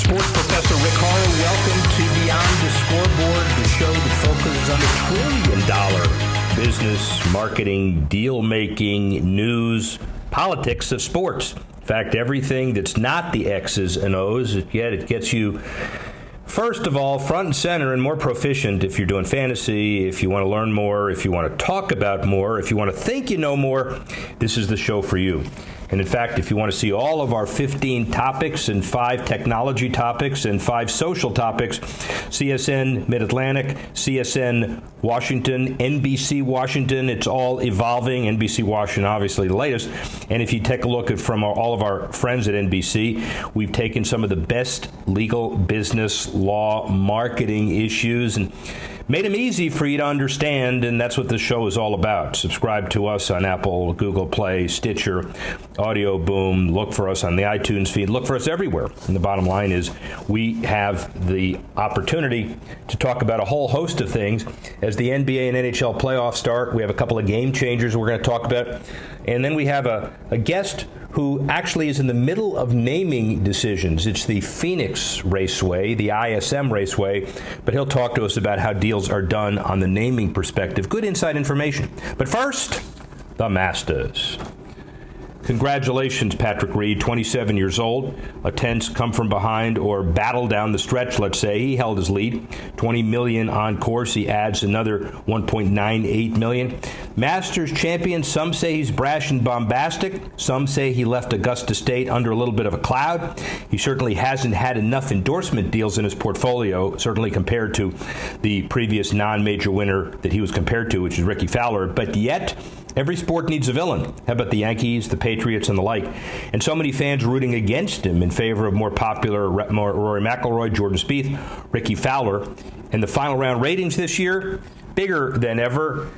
Sports Professor Rick Horrow. Welcome to Beyond the Scoreboard, the show that focuses on the $1 trillion business, marketing, deal-making, news, politics of sports. In fact, everything that's not the X's and O's, yet it gets you, first of all, front and center and more proficient if you're doing fantasy, if you want to learn more, if you want to talk about more, if you want to think you know more, this is the show for you. And in fact, if you want to see all of our 15 topics and 5 technology topics and 5 social topics, CSN Mid-Atlantic, CSN Washington, NBC Washington, it's all evolving. NBC Washington, obviously the latest. And if you take a look at from all of our friends at NBC, we've taken some of the best legal, business, law, marketing issues and made them easy for you to understand, and that's what this show is all about. Subscribe to us on Apple, Google Play, Stitcher, Audio Boom. Look for us on the iTunes feed. Look for us everywhere. And the bottom line is we have the opportunity to talk about a whole host of things. As the NBA and NHL playoffs start, we have a couple of game changers we're going to talk about. And then we have a guest who actually is in the middle of naming decisions. It's the Phoenix Raceway, the ISM Raceway, but he'll talk to us about how deals are done on the naming perspective. Good inside information. But first, the Masters. Congratulations, Patrick Reed, 27 years old, a tense come from behind or battle down the stretch, let's say. He held his lead, $20 million on course. He adds another $1.98 million. Masters champion, some say he's brash and bombastic. Some say he left Augusta State under a little bit of a cloud. He certainly hasn't had enough endorsement deals in his portfolio, certainly compared to the previous non-major winner that he was compared to, which is Ricky Fowler. But yet, every sport needs a villain. How about the Yankees, the Patriots, and the like? And so many fans rooting against him in favor of more popular Rory McIlroy, Jordan Spieth, Ricky Fowler. And the final round ratings this year, bigger than ever.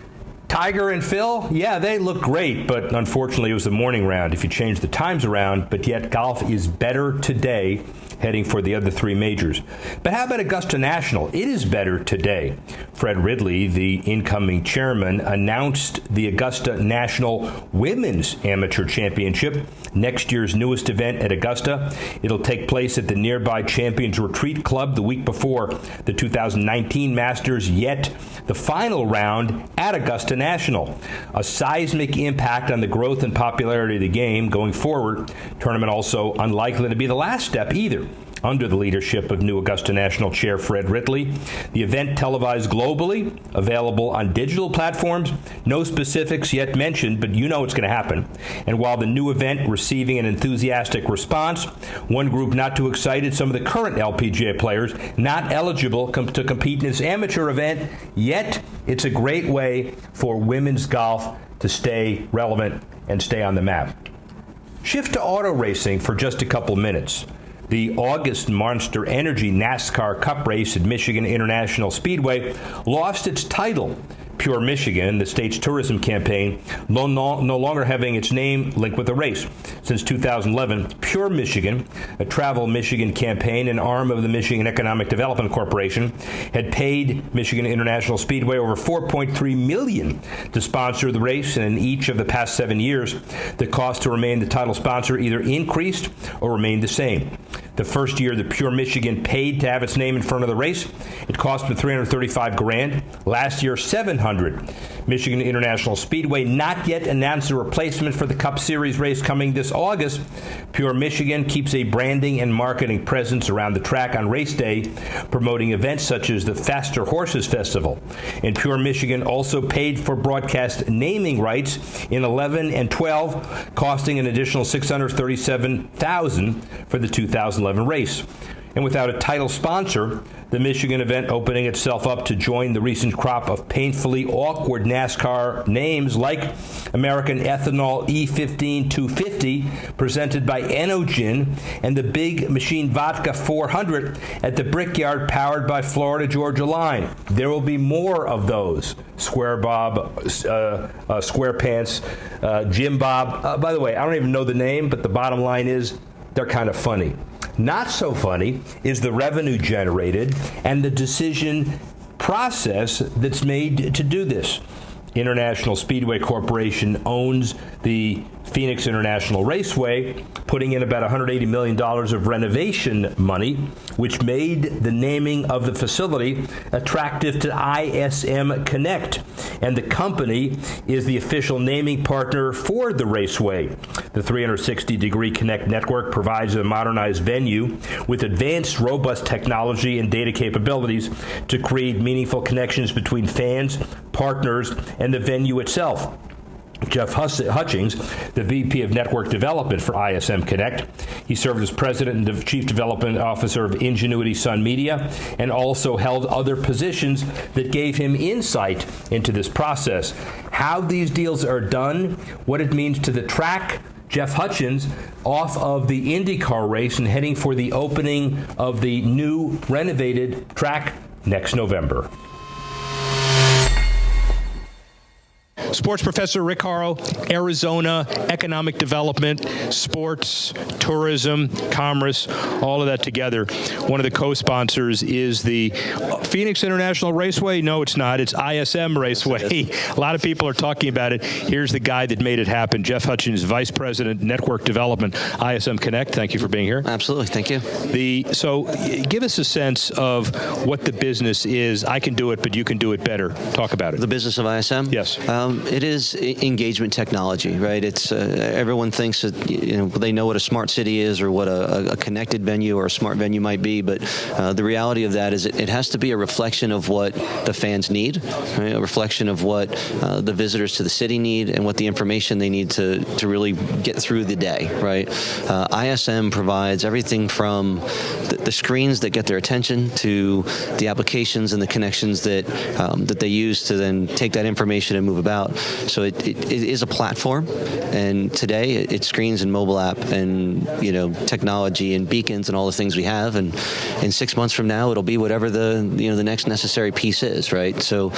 Tiger and Phil, yeah, they look great, but unfortunately it was the morning round if you change the times around, but yet golf is better today heading for the other 3 majors. But how about Augusta National? It is better today. Fred Ridley, the incoming chairman, announced the Augusta National Women's Amateur Championship, next year's newest event at Augusta. It'll take place at the nearby Champions Retreat Club the week before the 2019 Masters, yet the final round at Augusta National. A seismic impact on the growth and popularity of the game going forward. Tournament also unlikely to be the last step either, under the leadership of new Augusta National Chair Fred Ridley. The event televised globally, available on digital platforms. No specifics yet mentioned, but you know it's going to happen. And while the new event receiving an enthusiastic response, one group not too excited, some of the current LPGA players not eligible to compete in this amateur event, yet it's a great way for women's golf to stay relevant and stay on the map. Shift to auto racing for just a couple minutes. The August Monster Energy NASCAR Cup race at Michigan International Speedway lost its title. Pure Michigan, the state's tourism campaign, no longer having its name linked with the race. Since 2011, Pure Michigan, a Travel Michigan campaign, an arm of the Michigan Economic Development Corporation, had paid Michigan International Speedway over $4.3 million to sponsor the race, and in each of the past 7 years, the cost to remain the title sponsor either increased or remained the same. The first year that Pure Michigan paid to have its name in front of the race, it cost them $335,000. Last year, $700,000. Michigan International Speedway not yet announced a replacement for the Cup Series race coming this August. Pure Michigan keeps a branding and marketing presence around the track on race day, promoting events such as the Faster Horses Festival. And Pure Michigan also paid for broadcast naming rights in 11 and 12, costing an additional $637,000 for the 2011 race. And without a title sponsor, the Michigan event opening itself up to join the recent crop of painfully awkward NASCAR names like American Ethanol E15 250, presented by Enogen, and the Big Machine Vodka 400 at the Brickyard, powered by Florida Georgia Line. There will be more of those. Square Bob, SquarePants, Jim Bob. By the way, I don't even know the name, but the bottom line is they're kind of funny. Not so funny is the revenue generated and the decision process that's made to do this. International Speedway Corporation owns the Phoenix International Raceway, putting in about $180 million of renovation money, which made the naming of the facility attractive to ISM Connect. And the company is the official naming partner for the raceway. The 360-degree Connect network provides a modernized venue with advanced, robust technology and data capabilities to create meaningful connections between fans, partners, and the venue itself. Jeff Hutchings, the VP of Network Development for ISM Connect. He served as President and Chief Development Officer of Ingenuity Sun Media and also held other positions that gave him insight into this process. How these deals are done, what it means to the track. Jeff Hutchings off of the IndyCar race and heading for the opening of the new renovated track next November. Sports Professor Rick Horrow, Arizona, economic development, sports, tourism, commerce, all of that together. One of the co-sponsors is the Phoenix International Raceway. No, it's not. It's ISM Raceway. A lot of people are talking about it. Here's the guy that made it happen, Jeff Hutchings, Vice President, Network Development, ISM Connect. Thank you for being here. Absolutely. Thank you. So give us a sense of what the business is. I can do it, but you can do it better. Talk about it. The business of ISM? Yes. It is engagement technology, right? It's everyone thinks that they know what a smart city is or what a connected venue or a smart venue might be, but the reality of that is it has to be a reflection of what the fans need, right? A reflection of what the visitors to the city need and what the information they need to really get through the day, right? ISM provides everything from the screens that get their attention to the applications and the connections that they use to then take that information and move about. So it is a platform, and today it screens and mobile app and technology and beacons and all the things we have. And in 6 months from now, it'll be whatever the next necessary piece is, right? So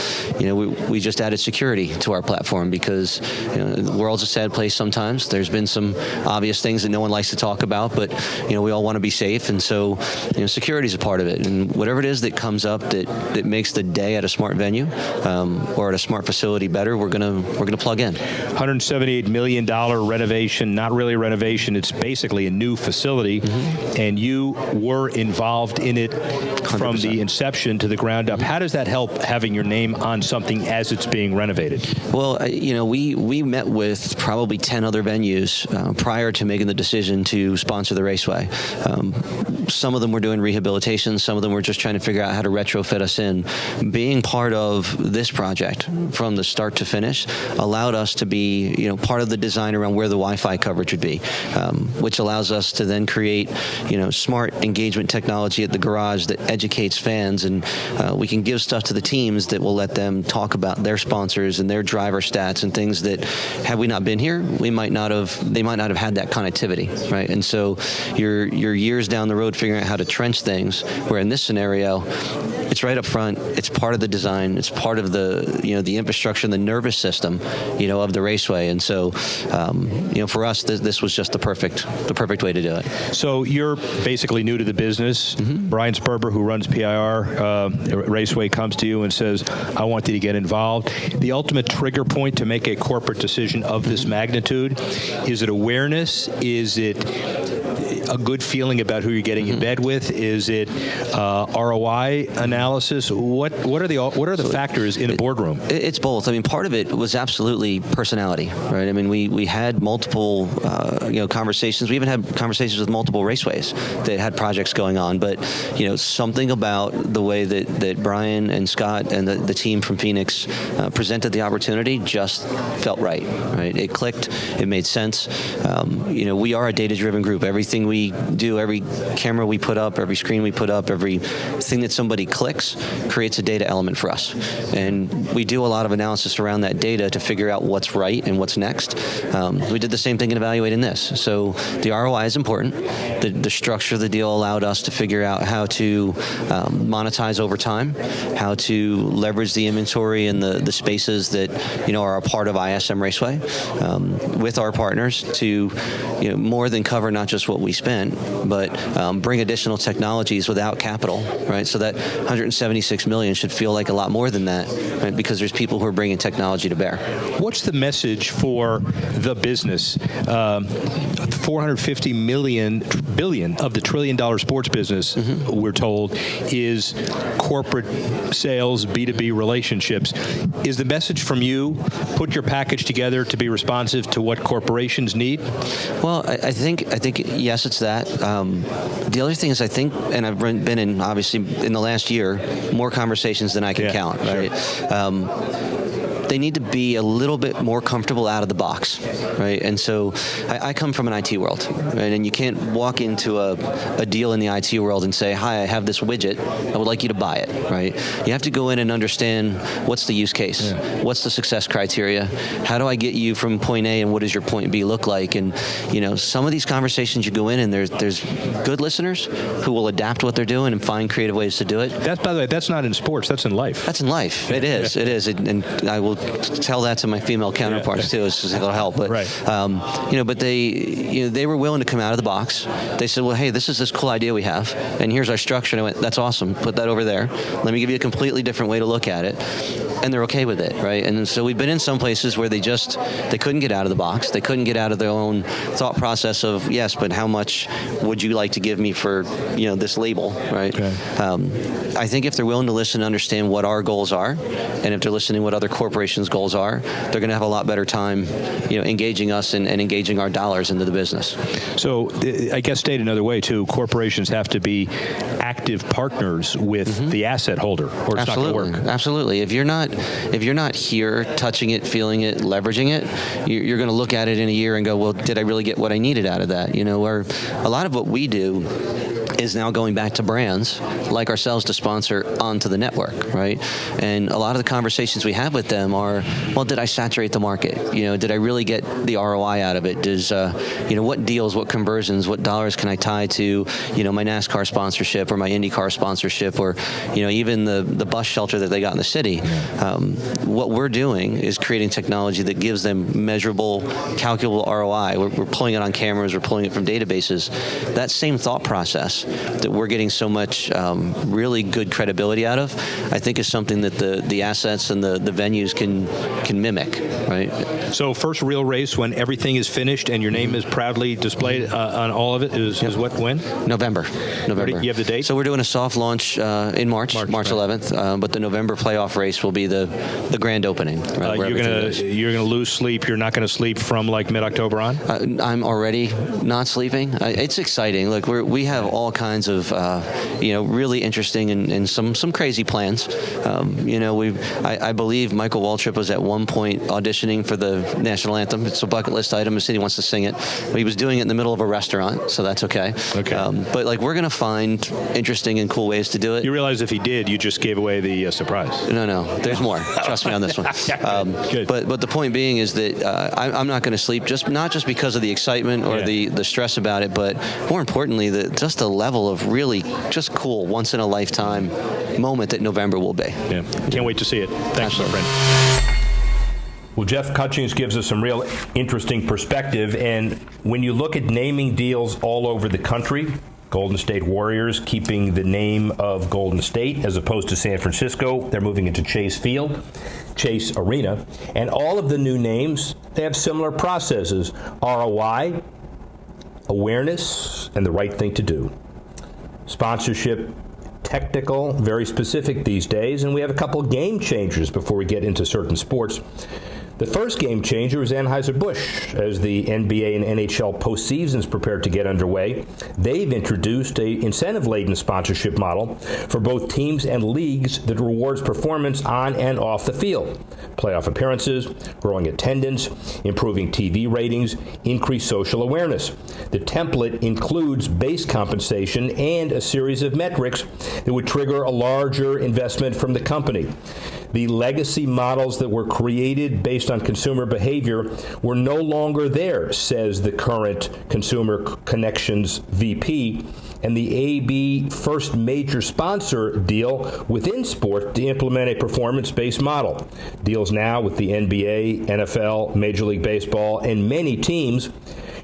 we just added security to our platform because the world's a sad place sometimes. There's been some obvious things that no one likes to talk about, but we all want to be safe, and so security is a part of it. And whatever it is that comes up that makes the day at a smart venue or at a smart facility better, we're gonna plug in. $178 million renovation, not really a renovation, it's basically a new facility, and you were involved in it from 100%. The inception to the ground up. How does that help having your name on something as it's being renovated? Well, we met with probably 10 other venues prior to making the decision to sponsor the raceway. Some of them were doing rehabilitation, some of them were just trying to figure out how to retrofit us in. Being part of this project from the start to finish allowed us to be part of the design around where the Wi-Fi coverage would be, which allows us to then create smart engagement technology at the garage that educates fans, and we can give stuff to the teams that will let them talk about their sponsors and their driver stats and things that, had we not been here, they might not have had that connectivity, right? And so you're years down the road figuring out how to trench things, where in this scenario it's right up front, it's part of the design, it's part of the infrastructure and the nervous system of the raceway. And so for us this was just the perfect way to do it. So you're basically new to the business. Brian Sperber, who runs PIR Raceway, comes to you and says, I want you to get involved. The ultimate trigger point to make a corporate decision of this magnitude, is it awareness? Is it a good feeling about who you're getting in bed with? Is it ROI analysis? What are the factors in a boardroom? It's both. I mean, part of it was absolutely personality, right? I mean, we had multiple conversations. We even had conversations with multiple raceways that had projects going on. But something about the way that Brian and Scott and the team from Phoenix presented the opportunity just felt right. It clicked. It made sense. We are a data-driven group. Everything we do, every camera we put up, every screen we put up, everything that somebody clicks creates a data element for us. And we do a lot of analysis around that data to figure out what's right and what's next. We did the same thing in evaluating this. So the ROI is important. The structure of the deal allowed us to figure out how to monetize over time, how to leverage the inventory and the spaces that are a part of ISM Raceway with our partners to more than cover not just what we spent, but bring additional technologies without capital, right? So that $176 million should feel like a lot more than that, right? Because there's people who are bringing technology to bear. What's the message for the business? $450 billion of the $1 trillion sports business, we're told, is corporate sales, B2B relationships. Is the message from you, put your package together to be responsive to what corporations need? Well, I think yes, it's that. The other thing is, I think, and I've been in, obviously, in the last year, more conversations than I can count, right? Sure. They need to be a little bit more comfortable out of the box, right? And so I come from an IT world, right? And you can't walk into a deal in the IT world and say, hi, I have this widget, I would like you to buy it, right? You have to go in and understand what's the use case, what's the success criteria, how do I get you from point A and what does your point B look like? And, some of these conversations you go in and there's good listeners who will adapt what they're doing and find creative ways to do it. By the way, that's not in sports, that's in life. That's in life. It is. It is. And I will tell that to my female counterparts too. It'll help. But but they were willing to come out of the box. They said, well, hey, this is this cool idea we have, and here's our structure. And I went, that's awesome. Put that over there. Let me give you a completely different way to look at it. And they're okay with it, right? And so we've been in some places where they couldn't get out of the box. They couldn't get out of their own thought process of, yes, but how much would you like to give me for, this label, right? Okay. I think if they're willing to listen and understand what our goals are, and if they're listening what other corporations' goals are, they're going to have a lot better time, engaging us and engaging our dollars into the business. So I guess stated another way, too, corporations have to be active partners with the asset holder, or it's not going to work. Absolutely. If you're not here touching it, feeling it, leveraging it, you're going to look at it in a year and go, well, did I really get what I needed out of that? Where a lot of what we do is now going back to brands like ourselves to sponsor onto the network, right? And a lot of the conversations we have with them are, well, did I saturate the market? Did I really get the ROI out of it? Does, what deals, what conversions, what dollars can I tie to, my NASCAR sponsorship or my IndyCar sponsorship or, even the bus shelter that they got in the city? What we're doing is creating technology that gives them measurable, calculable ROI. We're pulling it on cameras, we're pulling it from databases. That same thought process that we're getting so much really good credibility out of, I think is something that the assets and the venues can mimic, right? So first real race when everything is finished and your name is proudly displayed on all of it is when? November. You have the date? So we're doing a soft launch in March 11th, but the November playoff race will be the grand opening. Right, you're gonna lose sleep. You're not gonna sleep from like mid-October on? I'm already not sleeping. It's exciting. Look, we have all kinds of really interesting and some crazy plans. I believe Michael Waltrip was at one point auditioning for the national anthem. It's a bucket list item. The city wants to sing it, but he was doing it in the middle of a restaurant, so that's okay. But we're going to find interesting and cool ways to do it. You realize if he did, you just gave away the surprise. No, there's more. Trust me on this one. Good. But the point being is that I'm not going to sleep, not just because of the excitement or the stress about it, but more importantly, just the level of really just cool, once in a lifetime moment that November will be. Yeah, can't wait to see it. Thanks, my friend. Well, Jeff Cutchings gives us some real interesting perspective, and when you look at naming deals all over the country, Golden State Warriors keeping the name of Golden State as opposed to San Francisco. They're moving into Chase Field, Chase Arena, and all of the new names, they have similar processes: ROI, awareness, and the right thing to do. Sponsorship, technical, very specific these days, and we have a couple game changers before we get into certain sports. The first game changer is Anheuser-Busch. As the NBA and NHL postseasons prepare to get underway, they've introduced an incentive-laden sponsorship model for both teams and leagues that rewards performance on and off the field. Playoff appearances, growing attendance, improving TV ratings, increased social awareness. The template includes base compensation and a series of metrics that would trigger a larger investment from the company. The legacy models that were created based on consumer behavior were no longer there, says the current Consumer Connections VP, and the AB first major sponsor deal within sport to implement a performance-based model. Deals now with the NBA, NFL, Major League Baseball, and many teams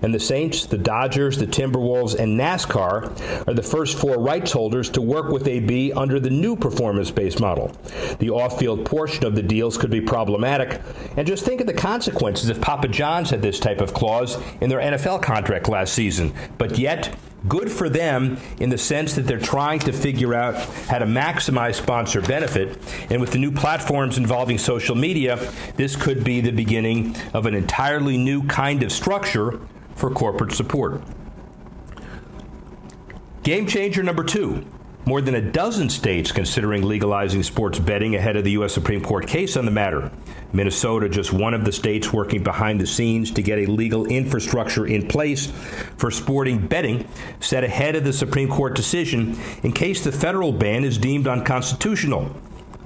and the Saints, the Dodgers, the Timberwolves, and NASCAR are the first 4 rights holders to work with AB under the new performance-based model. The off-field portion of the deals could be problematic, and just think of the consequences if Papa John's had this type of clause in their NFL contract last season. But yet, good for them in the sense that they're trying to figure out how to maximize sponsor benefit. And with the new platforms involving social media, this could be the beginning of an entirely new kind of structure for corporate support. Game changer number 2. More than a dozen states considering legalizing sports betting ahead of the U.S. Supreme Court case on the matter. Minnesota, just one of the states working behind the scenes to get a legal infrastructure in place for sporting betting, set ahead of the Supreme Court decision in case the federal ban is deemed unconstitutional.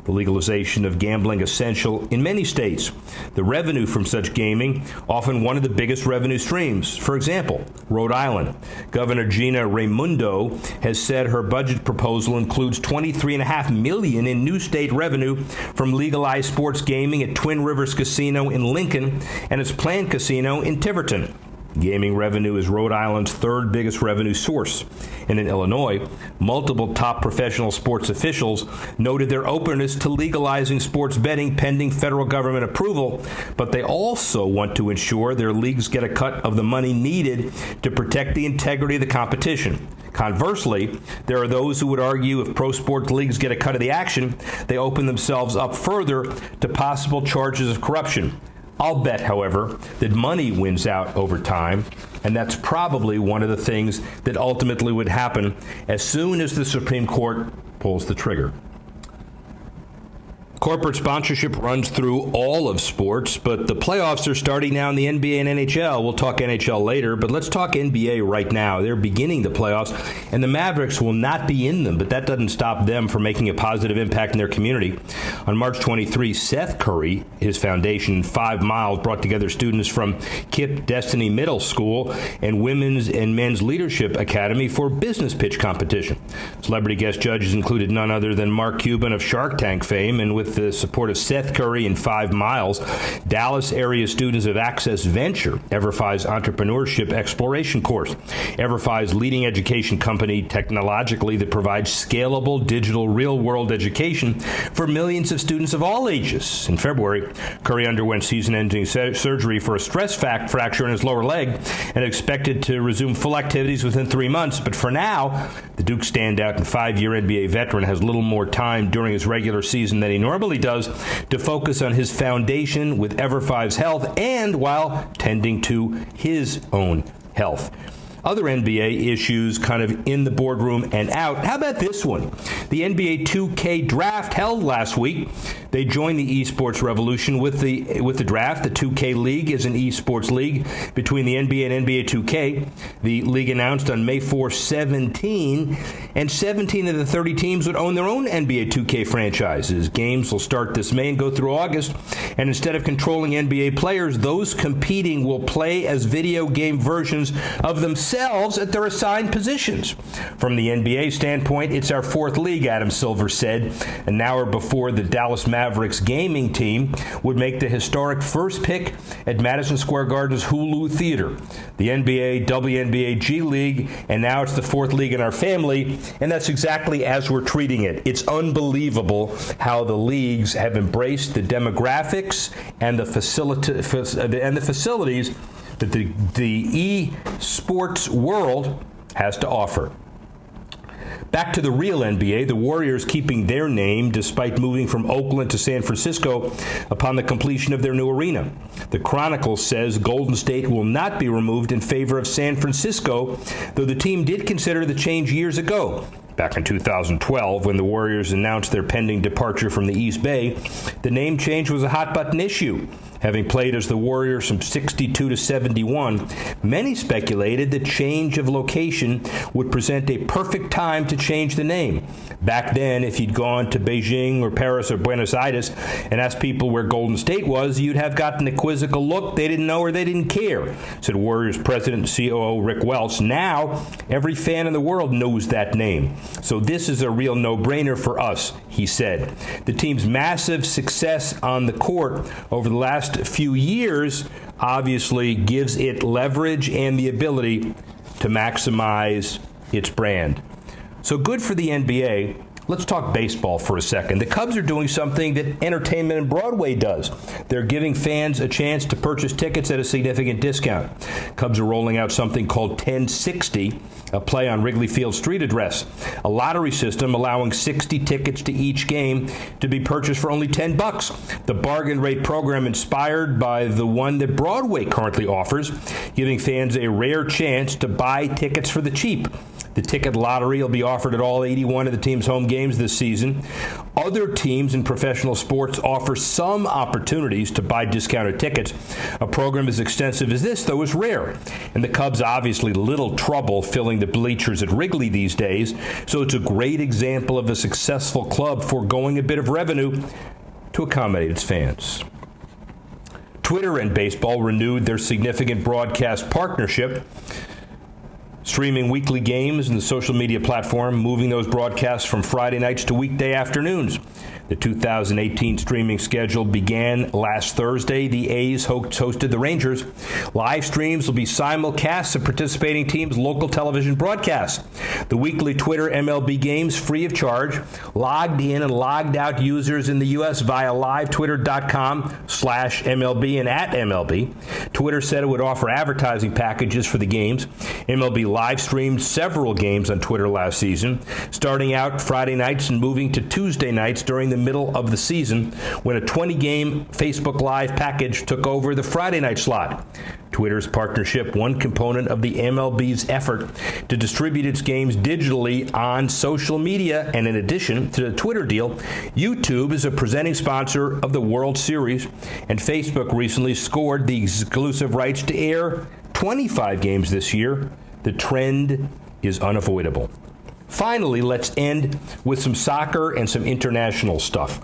The legalization of gambling essential in many states. The revenue from such gaming, often one of the biggest revenue streams. For example, Rhode Island. Governor Gina Raimondo has said her budget proposal includes $23.5 million in new state revenue from legalized sports gaming at Twin Rivers Casino in Lincoln and its planned casino in Tiverton. Gaming revenue is Rhode Island's 3rd biggest revenue source. And in Illinois, multiple top professional sports officials noted their openness to legalizing sports betting pending federal government approval, but they also want to ensure their leagues get a cut of the money needed to protect the integrity of the competition. Conversely, there are those who would argue if pro sports leagues get a cut of the action, they open themselves up further to possible charges of corruption. I'll bet, however, that money wins out over time, and that's probably one of the things that ultimately would happen as soon as the Supreme Court pulls the trigger. Corporate sponsorship runs through all of sports, but the playoffs are starting now in the NBA and NHL. We'll talk NHL later, but let's talk NBA right now. They're beginning the playoffs, and the Mavericks will not be in them, but that doesn't stop them from making a positive impact in their community. On March 23, Seth Curry, his foundation, 5 Miles, brought together students from KIPP Destiny Middle School and Women's and Men's Leadership Academy for business pitch competition. Celebrity guest judges included none other than Mark Cuban of Shark Tank fame, and with the support of Seth Curry and 5 Miles, Dallas area students of Access Venture, EverFi's entrepreneurship exploration course. EverFi's leading education company technologically that provides scalable digital real-world education for millions of students of all ages. In February, Curry underwent season-ending surgery for a stress fracture in his lower leg and expected to resume full activities within 3 months. But for now, the Duke standout and 5-year NBA veteran has little more time during his regular season than he normally does to focus on his foundation with EverFi's health and while tending to his own health. Other NBA issues kind of in the boardroom and out. How about this one? The NBA 2K draft held last week. They joined the esports revolution with the draft. The 2K League is an esports league between the NBA and NBA 2K. The league announced on May 4, 17, and 17 of the 30 teams would own their own NBA 2K franchises. Games will start this May and go through August, and instead of controlling NBA players, those competing will play as video game versions of themselves at their assigned positions. From the NBA standpoint, it's our 4th league, Adam Silver said, an hour before the Dallas Mavericks gaming team would make the historic first pick at Madison Square Garden's Hulu Theater. The NBA, WNBA, G League, and now it's the 4th league in our family, and that's exactly as we're treating it. It's unbelievable how the leagues have embraced the demographics and the facilities that the e-sports world has to offer. Back to the real NBA, the Warriors keeping their name despite moving from Oakland to San Francisco upon the completion of their new arena. The Chronicle says Golden State will not be removed in favor of San Francisco, though the team did consider the change years ago. Back in 2012, when the Warriors announced their pending departure from the East Bay, the name change was a hot-button issue. Having played as the Warriors from 62 to 71, many speculated the change of location would present a perfect time to change the name. Back then, if you'd gone to Beijing or Paris or Buenos Aires and asked people where Golden State was, you'd have gotten a quizzical look. They didn't know or they didn't care, said Warriors president and COO Rick Welch. Now, every fan in the world knows that name. So this is a real no-brainer for us, he said. The team's massive success on the court over the last few years obviously gives it leverage and the ability to maximize its brand. So good for the NBA. Let's talk baseball for a second. The Cubs are doing something that Entertainment and Broadway does. They're giving fans a chance to purchase tickets at a significant discount. Cubs are rolling out something called 1060, a play on Wrigley Field street address, a lottery system allowing 60 tickets to each game to be purchased for only $10. The bargain rate program inspired by the one that Broadway currently offers, giving fans a rare chance to buy tickets for the cheap. The ticket lottery will be offered at all 81 of the team's home games this season. Other teams in professional sports offer some opportunities to buy discounted tickets. A program as extensive as this, though, is rare. And the Cubs obviously little trouble filling the bleachers at Wrigley these days, so it's a great example of a successful club foregoing a bit of revenue to accommodate its fans. Twitter and baseball renewed their significant broadcast partnership, streaming weekly games in the social media platform, moving those broadcasts from Friday nights to weekday afternoons. The 2018 streaming schedule began last Thursday. The A's hosted the Rangers. Live streams will be simulcasts of participating teams' local television broadcasts. The weekly Twitter MLB games free of charge. Logged in and logged out users in the U.S. via livetwitter.com/MLB and @MLB. Twitter said it would offer advertising packages for the games. MLB live streamed several games on Twitter last season, starting out Friday nights and moving to Tuesday nights during the middle of the season when a 20-game Facebook Live package took over the Friday night slot. Twitter's partnership, one component of the MLB's effort to distribute its games digitally on social media, and in addition to the Twitter deal, YouTube is a presenting sponsor of the World Series, and Facebook recently scored the exclusive rights to air 25 games this year. The trend is unavoidable. Finally, let's end with some soccer and some international stuff.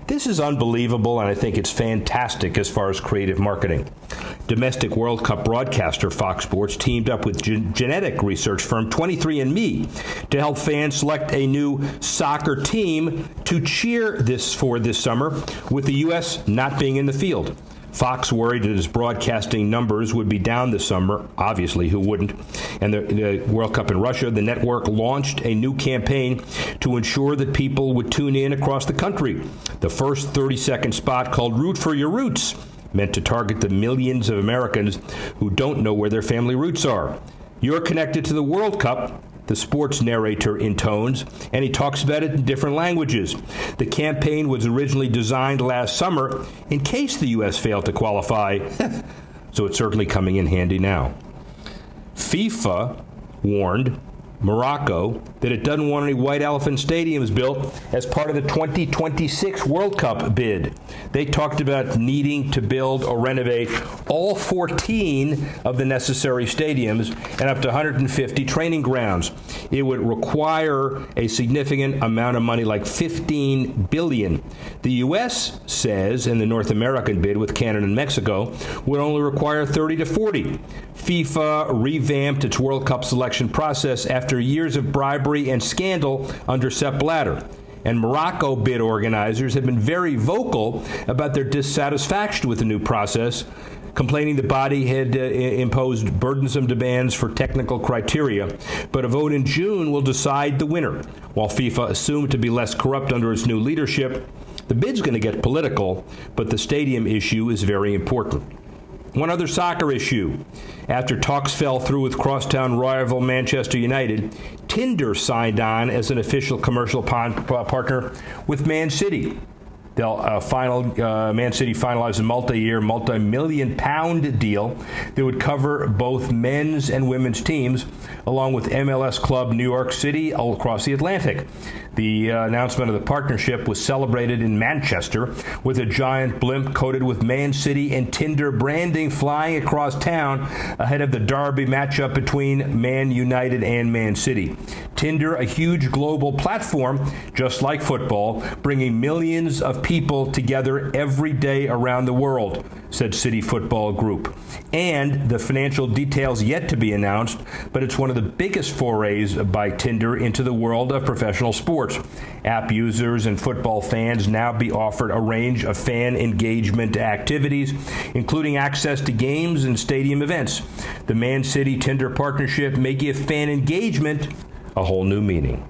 This is unbelievable, and I think it's fantastic as far as creative marketing. Domestic World Cup broadcaster Fox Sports teamed up with genetic research firm 23andMe to help fans select a new soccer team to cheer for this summer, with the U.S. not being in the field. Fox worried that his broadcasting numbers would be down this summer. Obviously, who wouldn't? And the World Cup in Russia, the network launched a new campaign to ensure that people would tune in across the country. The first 30-second spot, called Root for Your Roots, meant to target the millions of Americans who don't know where their family roots are. You're connected to the World Cup, the sports narrator intones, and he talks about it in different languages. The campaign was originally designed last summer in case the U.S. failed to qualify, so it's certainly coming in handy now. FIFA warned Morocco that it doesn't want any white elephant stadiums built as part of the 2026 World Cup bid. They talked about needing to build or renovate all 14 of the necessary stadiums and up to 150 training grounds. It would require a significant amount of money, like $15 billion. The U.S. says in the North American bid with Canada and Mexico would only require 30 to 40. FIFA revamped its World Cup selection process after years of bribery and scandal under Sepp Blatter. And Morocco bid organizers have been very vocal about their dissatisfaction with the new process, complaining the body had imposed burdensome demands for technical criteria. But a vote in June will decide the winner. While FIFA assumed to be less corrupt under its new leadership, the bid's going to get political, but the stadium issue is very important. One other soccer issue. After talks fell through with crosstown rival Manchester United, Tinder signed on as an official commercial partner with Man City. Man City finalized a multi-million-pound deal that would cover both men's and women's teams, along with MLS club New York City all across the Atlantic. The announcement of the partnership was celebrated in Manchester with a giant blimp coated with Man City and Tinder branding flying across town ahead of the derby matchup between Man United and Man City. Tinder, a huge global platform, just like football, bringing millions of people together every day around the world, said City Football Group. And the financial details yet to be announced, but it's one of the biggest forays by Tinder into the world of professional sports. App users and football fans now be offered a range of fan engagement activities, including access to games and stadium events. The Man City Tinder partnership may give fan engagement a whole new meaning.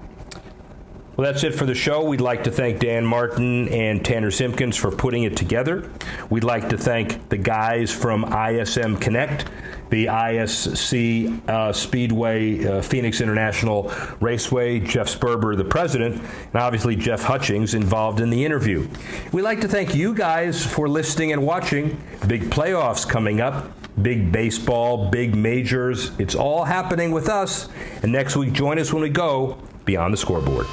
Well, that's it for the show. We'd like to thank Dan Martin and Tanner Simpkins for putting it together. We'd like to thank the guys from ISM Connect, the ISC Speedway Phoenix International Raceway, Jeff Sperber, the president, and obviously Jeff Hutchings involved in the interview. We'd like to thank you guys for listening and watching. Big playoffs coming up. Big baseball, big majors. It's all happening with us. And next week, join us when we go Beyond the Scoreboard.